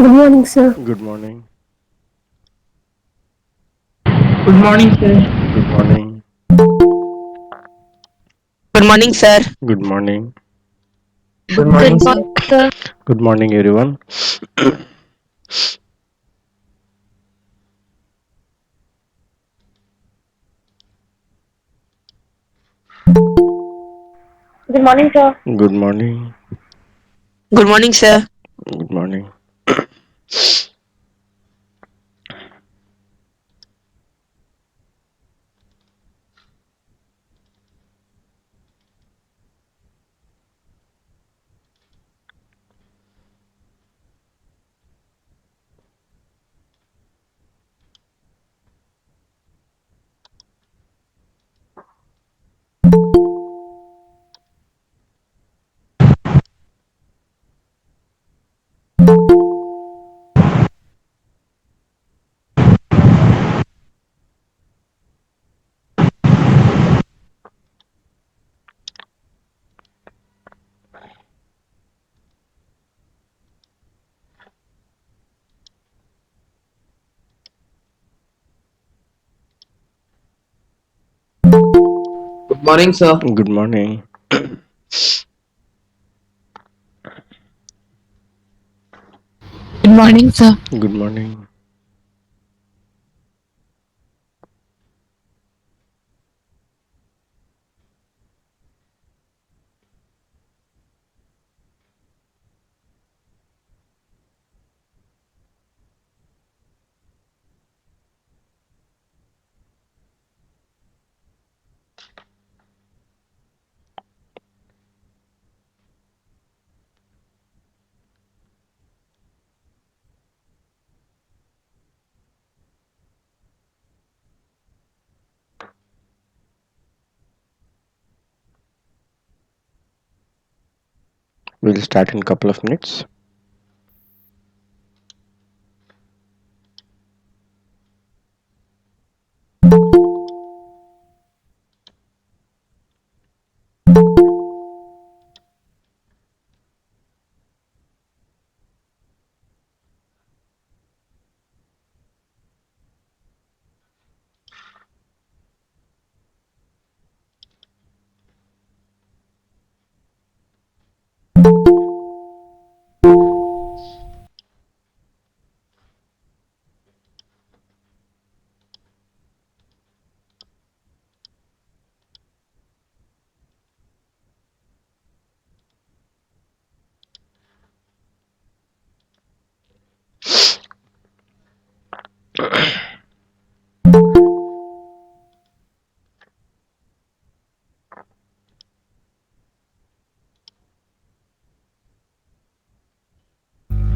Good morning, sir. Good morning. Good morning, sir. Good morning. Good morning, sir. Good morning. Good Good morning, morning, sir. sir. Good morning, everyone. Good morning, sir. Good morning. Good morning, sir. Good morning. Good morning, sir. Good morning. Good morning, sir. Good morning. We'll start in a couple of minutes.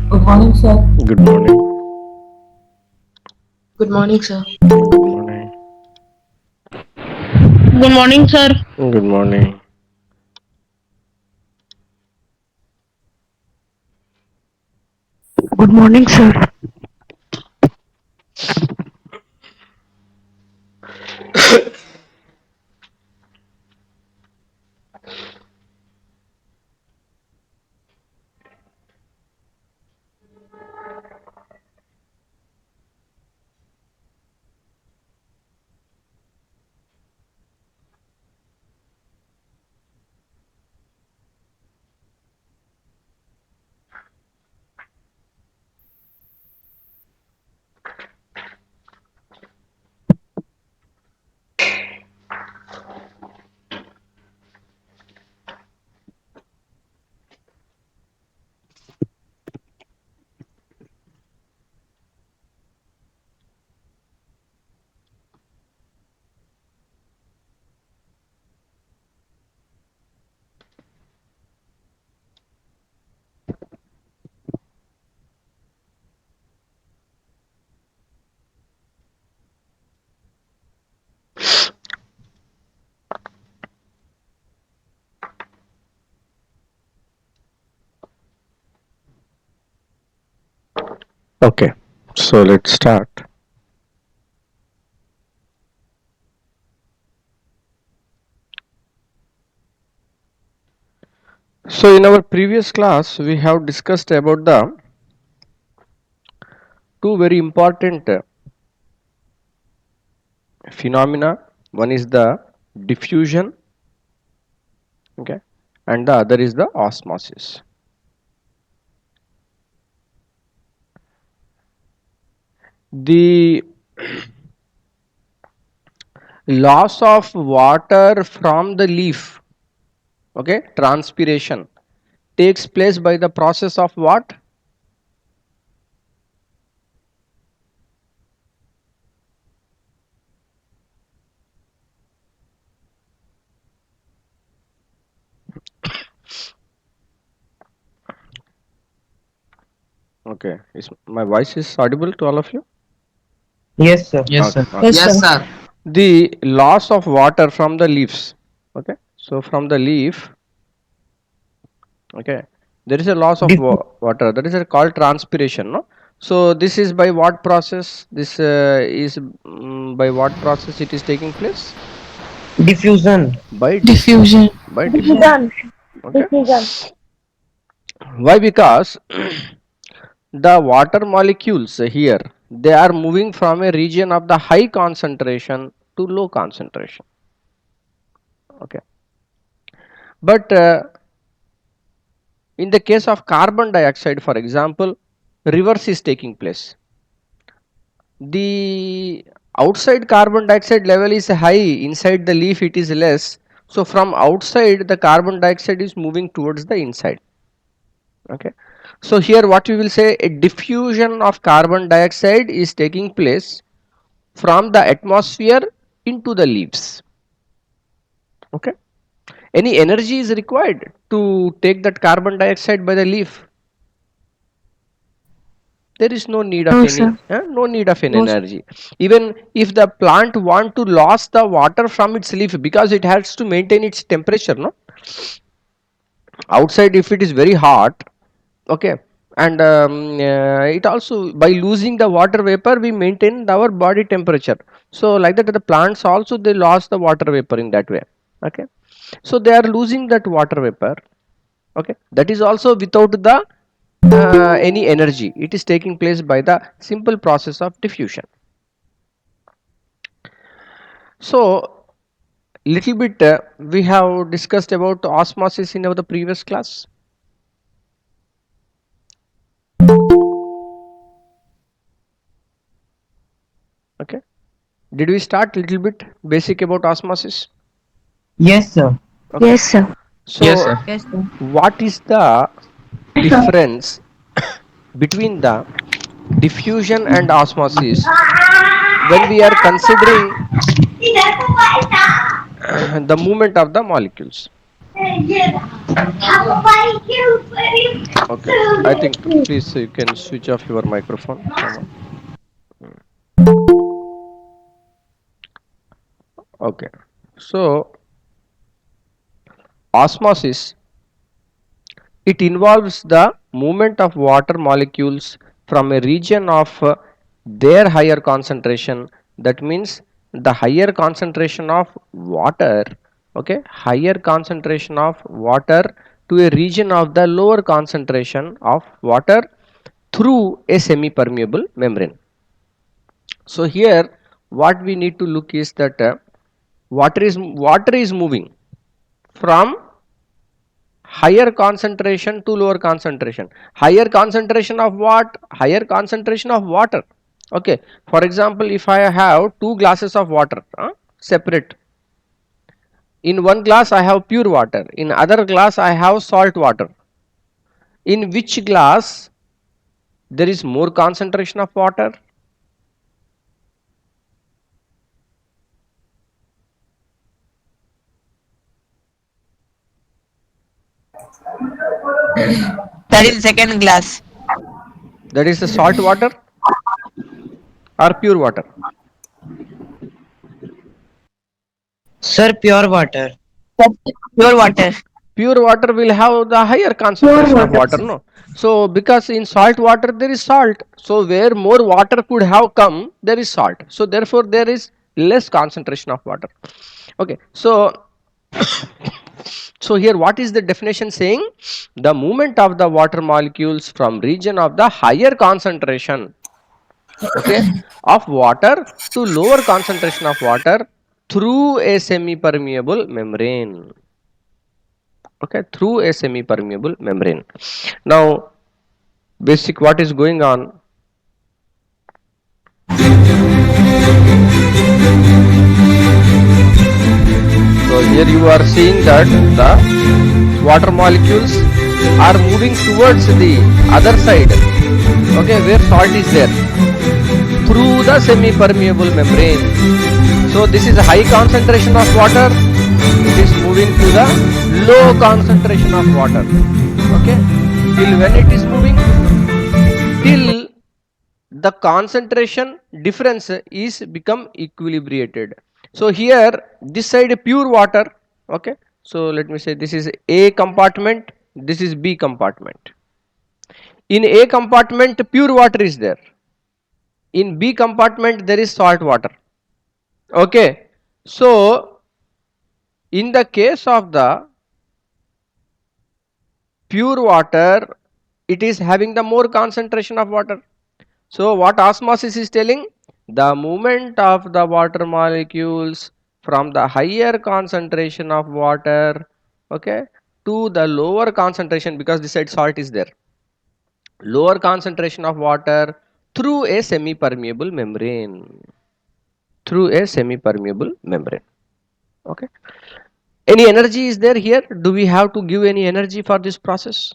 Good morning, sir. Good morning. Good morning, sir. Good morning. Good morning, sir. Good morning. Good morning, sir. Okay, so let's start. So, in our previous class, we have discussed about the two very important phenomena. One is the diffusion, okay, and the other is the osmosis. The loss of water from the leaf, okay, transpiration, takes place by the process of what? Okay, is my voice is audible to all of you? Yes, sir. Yes, sir. Okay. Yes, sir. The loss of water from the leaves, okay, so from the leaf, okay, there is a loss of water, that is called transpiration, no? So this is by what process? This is by what process it is taking place? Diffusion. By Diffusion. by diffusion. Done. Okay. Done. Why? Because the water molecules here, they are moving from a region of the high concentration to low concentration, okay, but in the case of carbon dioxide, for example, reverse is taking place. The outside carbon dioxide level is high, inside the leaf it is less, so from outside the carbon dioxide is moving towards the inside, okay. So here what we will say, a diffusion of carbon dioxide is taking place from the atmosphere into the leaves, okay. Any energy is required to take that carbon dioxide by the leaf? There is no need of No, any sir. no need of any No, sir. energy. Even if the plant want to lose the water from its leaf, because it has to maintain its temperature, no, outside if it is very hot, okay, and it also, by losing the water vapor, we maintain our body temperature. So like that, the plants also, they lost the water vapor in that way, okay. So they are losing that water vapor, okay, that is also without the any energy. It is taking place by the simple process of diffusion. So little bit we have discussed about osmosis in the previous class. Okay, did we start little bit basic about osmosis? Yes, sir. Okay. Yes, sir. So Yes, sir. Yes, sir. what is the difference between the diffusion and osmosis when we are considering the movement of the molecules? Okay, I think please you can switch off your microphone, someone. Okay, so osmosis, it involves the movement of water molecules from a region of their higher concentration. That means the higher concentration of water, okay, higher concentration of water to a region of the lower concentration of water through a semi permeable membrane. So here what we need to look is that water is moving from higher concentration to lower concentration. Higher concentration of what? Higher concentration of water, okay. For example, if I have two glasses of water, separate, in one glass I have pure water, in other glass I have salt water. In which glass there is more concentration of water? That is second glass. That is the salt water or pure water? Sir, pure water. Pure water. Pure water will have the higher concentration of water, no? So because in salt water there is salt, so where more water could have come, there is salt, so therefore there is less concentration of water, okay. So so here what is the definition saying? The movement of the water molecules from region of the higher concentration okay, of water to lower concentration of water through a semi-permeable membrane. Okay, through a semi-permeable membrane. Now, basic what is going on? So here you are seeing that the water molecules are moving towards the other side, okay, where salt is there, through the semi-permeable membrane. So this is a high concentration of water, it is moving to the low concentration of water, okay, till when it is moving? Till the concentration difference is become equilibrated. So here this side pure water, okay, so let me say this is A compartment, this is B compartment. In A compartment pure water is there, in B compartment there is salt water, okay. So in the case of the pure water, it is having the more concentration of water. So what osmosis is telling? The movement of the water molecules from the higher concentration of water, okay, to the lower concentration, because this side salt is there, lower concentration of water through a semi-permeable membrane, through a semi-permeable membrane, okay. Any energy is there here? Do we have to give any energy for this process?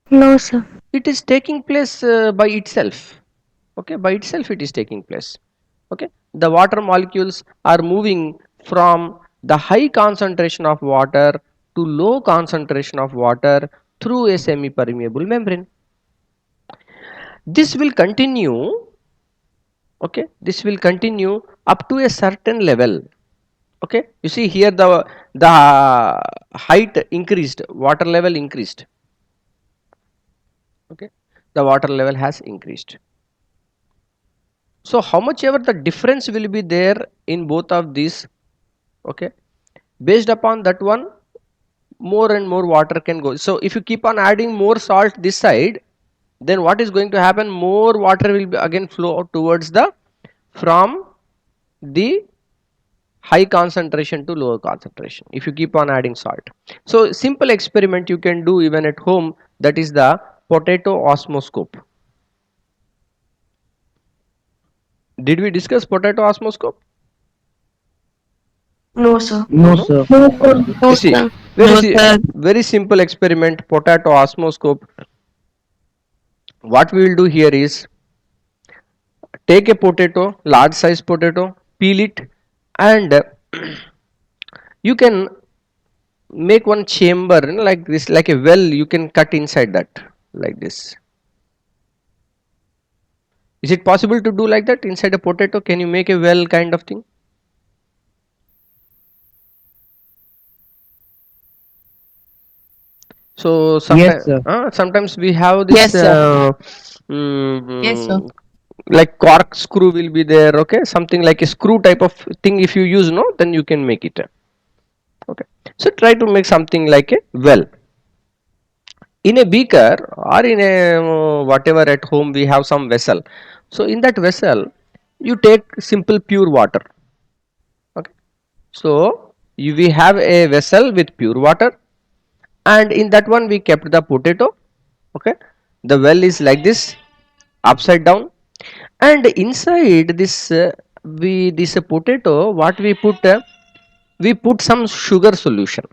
No, sir. It is taking place by itself, okay, by itself it is taking place, okay. The water molecules are moving from the high concentration of water to low concentration of water through a semi permeable membrane. This will continue, okay, this will continue up to a certain level, okay. You see here the height increased, water level increased, okay, the water level has increased. So how much ever the difference will be there in both of these, okay, based upon that one, more and more water can go. So if you keep on adding more salt this side, then what is going to happen? More water will be again flow towards the, from the high concentration to lower concentration, if you keep on adding salt. So simple experiment you can do even at home, that is the potato osmoscope. Did we discuss potato osmoscope? No, sir. No, sir. No, sir. No, You see, sir. No, sir. very simple experiment, potato osmoscope. What we will do here is, take a potato, large size potato, peel it, and you can make one chamber, you know, like this, like a well, you can cut inside that, like this. Is it possible to do like that inside a potato? Can you make a well kind of thing? So Yes, sometimes, sir. sometimes we have this Yes, sir. Yes, sir. like corkscrew will be there, okay, something like a screw type of thing. If you use, no, then you can make it, okay. So try to make something like a well in a beaker, or in a whatever, at home we have some vessel. So in that vessel you take simple pure water, okay. So we have a vessel with pure water, and in that one we kept the potato, okay. The well is like this, upside down, and inside this this potato, what we put some sugar solution,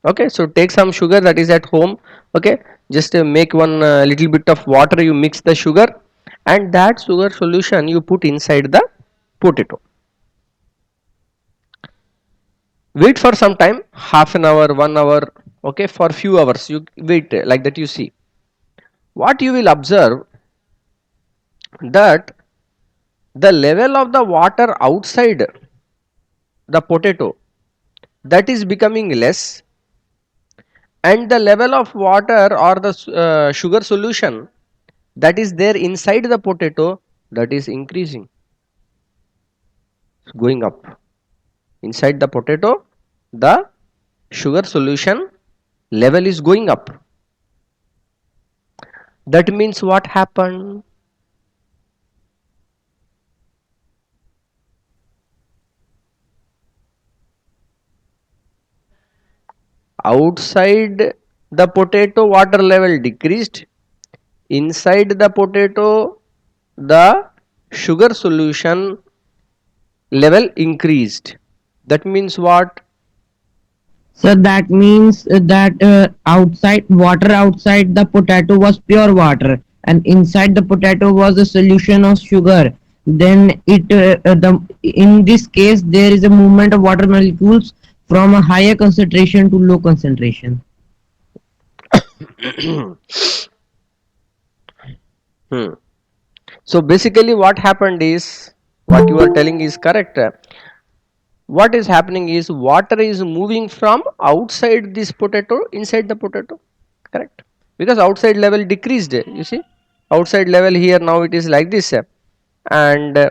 okay. So take some sugar that is at home, okay, just make one little bit of water, you mix the sugar, and that sugar solution you put inside the potato. Wait for some time, half an hour, 1 hour, okay, for few hours you wait, like that. You see, what you will observe, that the level of the water outside the potato, that is becoming less, and the level of water or the sugar solution that is there inside the potato, that is increasing, going up. Inside the potato, the sugar solution level is going up. That means what happened? Outside the potato water level decreased, inside the potato the sugar solution level increased. That means what? So that means that water outside the potato was pure water, and inside the potato was a solution of sugar. Then in this case there is a movement of water molecules from a higher concentration to low concentration. Hmm. So basically what happened is, what you are telling is correct. What is happening is water is moving from outside this potato inside the potato, correct? Because outside level decreased, you see, outside level here now it is like this, and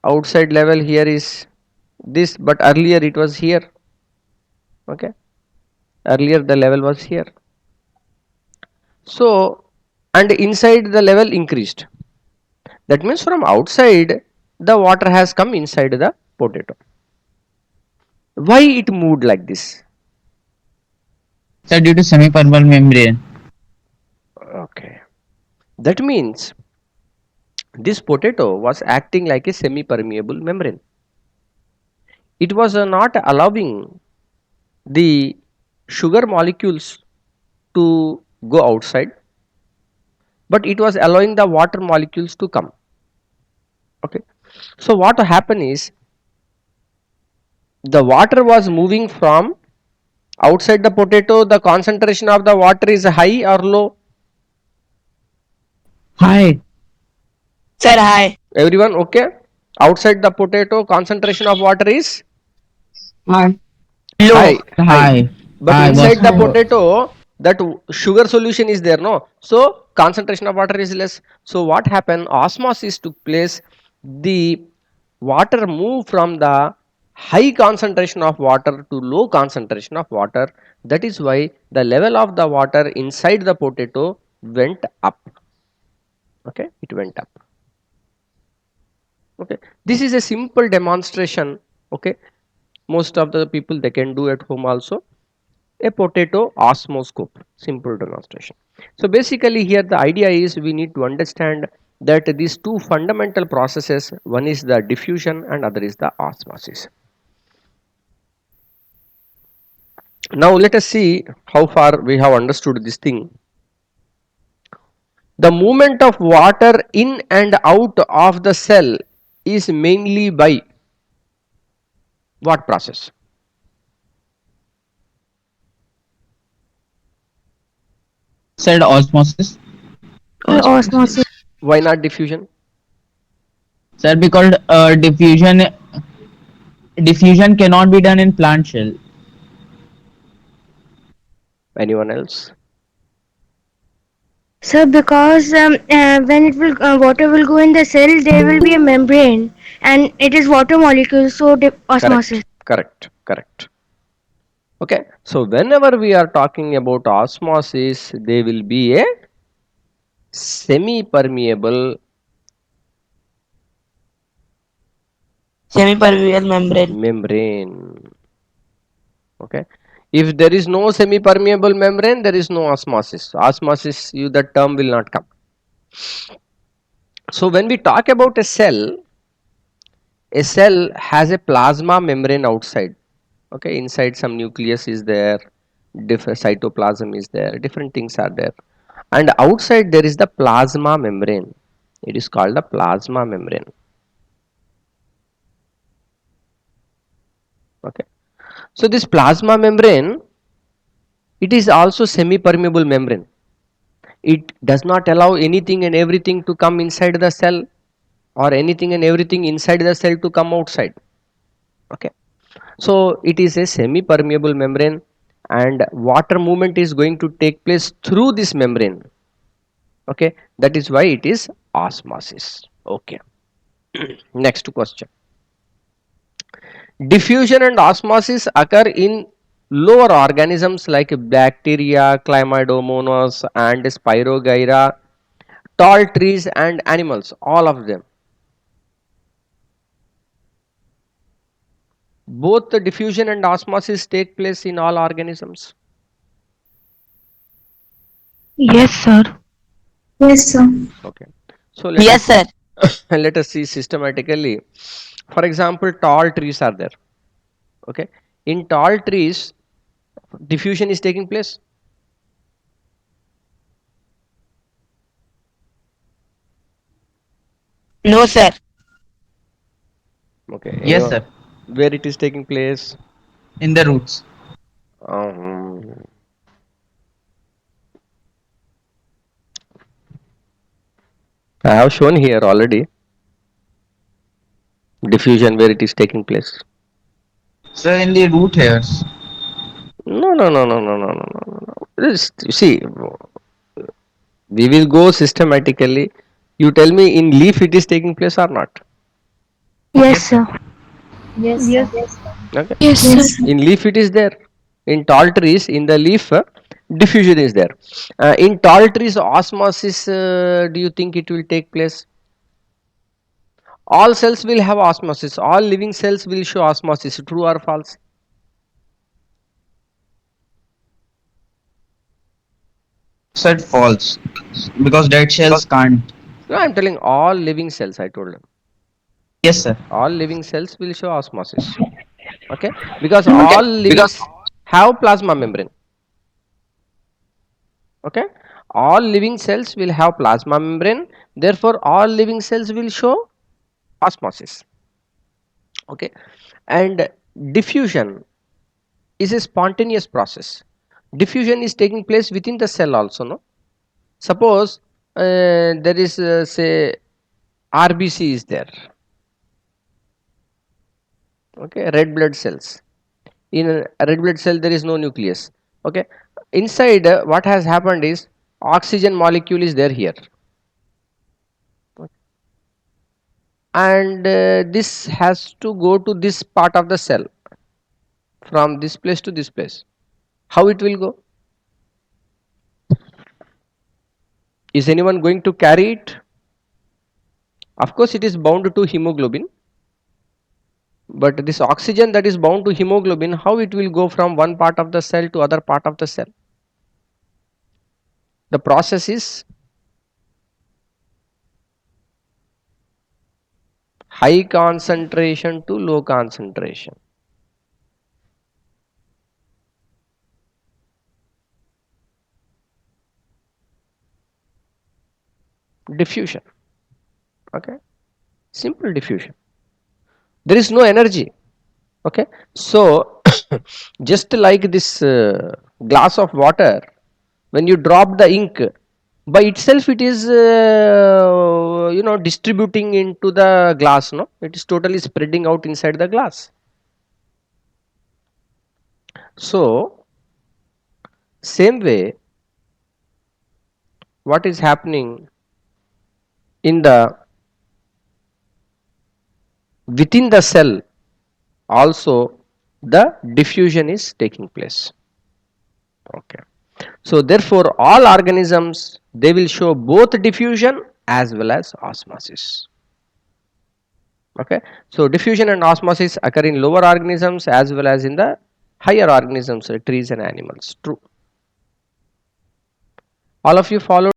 outside level here is this, but earlier it was here. Okay, earlier the level was here. So, and inside the level increased. That means from outside the water has come inside the potato. Why it moved like this? Sir, due to semi-permeable membrane. Okay, that means this potato was acting like a semi-permeable membrane. It was not allowing the sugar molecules to go outside, but it was allowing the water molecules to come. Okay, so what happened is the water was moving from outside the potato. The concentration of the water is high or low? High. Sir, hi. Everyone okay? Outside the potato concentration of water is High. Low. high. High. But High was inside the high. potato that sugar solution is there, no? So concentration of water is less. So what happened? Osmosis took place. The water moved from the high concentration of water to low concentration of water. That is why the level of the water inside the potato went up. Okay, it went up. Okay, this is a simple demonstration. Okay, most of the people they can do at home also. A potato osmoscope, simple demonstration. So basically here the idea is we need to understand that these two fundamental processes, one is the diffusion and other is the osmosis. Now let us see how far we have understood this thing. The movement of water in and out of the cell is mainly by what process? Said osmosis. Osmosis. Why not diffusion? Sir, because diffusion cannot be done in plant shell. Anyone else? Sir, because when it will water will go in the cell, there will be a membrane, and it is water molecules, so osmosis. Correct. Okay, so whenever we are talking about osmosis, there will be a semi-permeable Semi-permeable membrane. membrane. Okay, if there is no semi-permeable membrane, there is no osmosis. Osmosis, you that term will not come. So when we talk about a cell has a plasma membrane outside. Okay, inside some nucleus is there, different cytoplasm is there, different things are there, and outside there is the plasma membrane. It is called the plasma membrane. Okay, so this plasma membrane, it is also semi permeable membrane. It does not allow anything and everything to come inside the cell, or anything and everything inside the cell to come outside. Okay, so it is a semi permeable membrane, and water movement is going to take place through this membrane. Okay, that is why it is osmosis. Okay. Next question. Diffusion and osmosis occur in Lower organisms like bacteria, Chlamydomonas and Spirogyra, tall trees and animals, all of them. Both the diffusion and osmosis take place in all organisms. Yes, sir. Yes, sir. Okay. So let Yes, sir. us let us see systematically. For example, tall trees are there. Okay. In tall trees, diffusion is taking place. No, sir. Okay. Yes, sir. Where it is taking place? In the roots. Um, I have shown here already diffusion where it is taking place. Sir, in the root hairs. No, no, no, no, no, no, no, no, no. See, we will go systematically. You tell me in leaf it is taking place or not. Yes, sir. Yes, Yes. sir. Okay. Yes, Yes, sir. sir. In leaf it is there. In tall trees, in the leaf, diffusion is there. In tall trees, osmosis, do you think it will take place? All cells will have osmosis. All living cells will show osmosis. True or false? Sir, false. Because dead cells can't. No, I am telling all living cells. I told you. Yes, sir. All living cells will show osmosis. Okay, because all living have plasma membrane. Okay, all living cells will have plasma membrane. Therefore, all living cells will show osmosis. Okay, and diffusion is a spontaneous process. Diffusion is taking place within the cell also. No, suppose there is say RBC is there. Okay, red blood cells. In a red blood cell there is no nucleus. Okay, inside what has happened is oxygen molecule is there here, and this has to go to this part of the cell from this place to this place. How it will go? Is anyone going to carry it? Of course it is bound to hemoglobin, but this oxygen that is bound to hemoglobin, how it will go from one part of the cell to other part of the cell? The process is high concentration to low concentration. Diffusion. Okay, simple diffusion. There is no energy. Okay, so just like this glass of water, when you drop the ink, by itself it is distributing into the glass. No, it is totally spreading out inside the glass. So same way, what is happening in the within the cell, also the diffusion is taking place. Okay, so therefore all organisms, they will show both diffusion as well as osmosis. Okay, so diffusion and osmosis occur in lower organisms as well as in the higher organisms, trees and animals. True. All of you follow